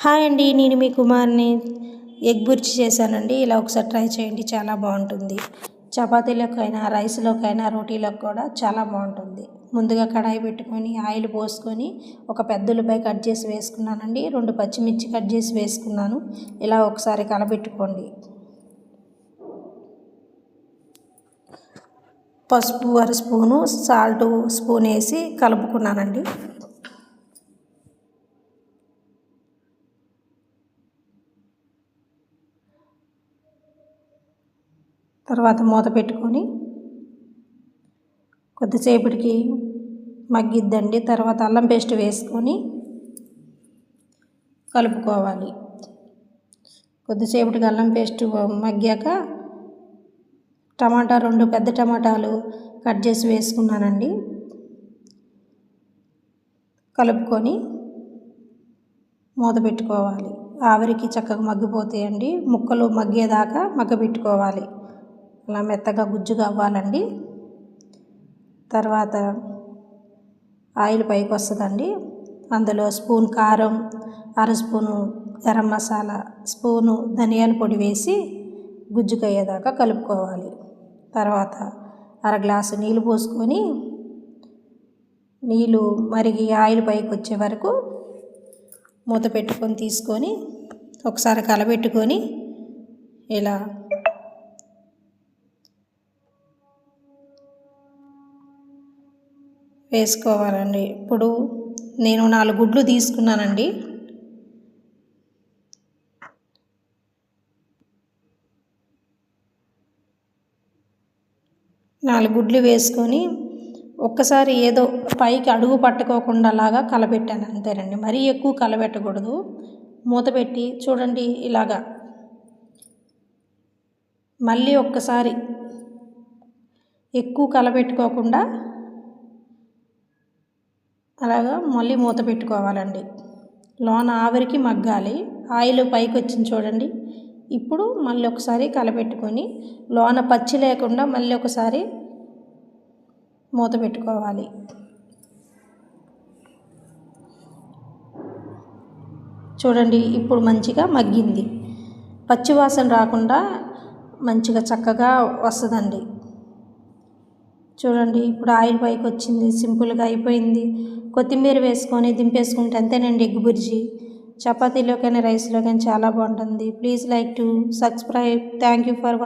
Hi అండి, నేను మీ కుమార్ని. ఎగ్ బుర్జీ చేశానండి. ఇలా ఒకసారి ట్రై చేయండి, చాలా బాగుంటుంది. చపాతీలోకైనా, రైస్లోకైనా, రోటీలోకి కూడా చాలా బాగుంటుంది. ముందుగా కడాయి పెట్టుకొని ఆయిల్ పోసుకొని ఒక పెద్ద ఉల్లిపాయ కట్ చేసి వేసుకున్నానండి. 2 పచ్చిమిర్చి కట్ చేసి వేసుకున్నాను. ఇలా ఒకసారి కలబెట్టుకోండి. పసుపు 1 స్పూను, సాల్ట్ స్పూన్ వేసి కలుపుకున్నానండి. తర్వాత మూత పెట్టుకొని కొద్దిసేపటికి మగ్గిద్దండి. తర్వాత అల్లం పేస్ట్ వేసుకొని కలుపుకోవాలి. కొద్దిసేపటికి అల్లం పేస్ట్ మగ్గాక టమాటా 2 పెద్ద టమాటాలు కట్ చేసి వేసుకున్నానండి. కలుపుకొని మూత పెట్టుకోవాలి. ఆవిరికి చక్కగా మగ్గిపోతాయండి. ముక్కలు మగ్గేదాకా మగ్గబెట్టుకోవాలి. అలా మెత్తగా గుజ్జుగా అవ్వాలండి. తర్వాత ఆయిల్ పైకి వస్తుందండి. అందులో స్పూన్ కారం, 1/2 స్పూను గరం మసాలా, స్పూను ధనియాల పొడి వేసి గుజ్జుగా అయ్యేదాకా కలుపుకోవాలి. తర్వాత 1/2 గ్లాసు నీళ్ళు పోసుకొని నీళ్ళు మరిగి ఆయిల్ పైకి వచ్చే వరకు మూత పెట్టుకొని తీసుకొని ఒకసారి కలబెట్టుకొని ఇలా వేసుకోవాలండి. ఇప్పుడు నేను 4 గుడ్లు తీసుకున్నానండి. నాలుగు గుడ్లు వేసుకొని ఒక్కసారి ఏదో పైకి అడుగు పట్టుకోకుండా లాగా కలబెట్టాను అంతేనండి. మరీ ఎక్కువ కలబెట్టకూడదు. మూత పెట్టి చూడండి ఇలాగా. మళ్ళీ ఒక్కసారి ఎక్కువ కలబెట్టుకోకుండా అలాగా మళ్ళీ మూత పెట్టుకోవాలండి. లోన ఆవిరికి మగ్గాలి. ఆయిల్ పైకి వచ్చింది చూడండి. ఇప్పుడు మళ్ళీ ఒకసారి కలబెట్టుకొని లోన పచ్చి లేకుండా మళ్ళీ ఒకసారి మూత పెట్టుకోవాలి. చూడండి ఇప్పుడు మంచిగా మగ్గింది. పచ్చివాసన రాకుండా మంచిగా చక్కగా వస్తుందండి. చూడండి ఇప్పుడు ఆయిల్ పైకి వచ్చింది. సింపుల్గా అయిపోయింది. కొత్తిమీర వేసుకొని దింపేసుకుంటే అంతేనండి ఎగ్ బుర్జీ. చపాతీలోకైనా రైస్లోకైనా చాలా బాగుంటుంది. Please like to subscribe. Thank you for